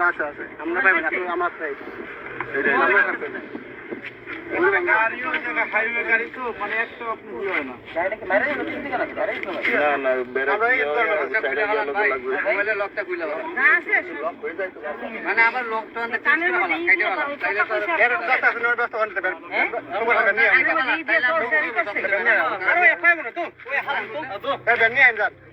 আছে আছে আমরা পাইবেন আমরা চাই গাড়িও জায়গা হাইওয়ে গাড়ি তো মানে একটা আপনি কি হয় না গাড়িটা মেরে দিন তিন দিকে নাকি গাড়ি না না বেরে মোবাইলে লকটা খুলে দাও না আছে লক হয়ে যায় মানে আমার লকটা অনেক কাটে वाला তাইলে তো এর কথা আপনি ওর ব্যস্ত করতে পারেন তোমার হাতে নিয়ে আরে এফআই বলো তো ওই হারাম তো এ বেন নিয়ে আইন ভাই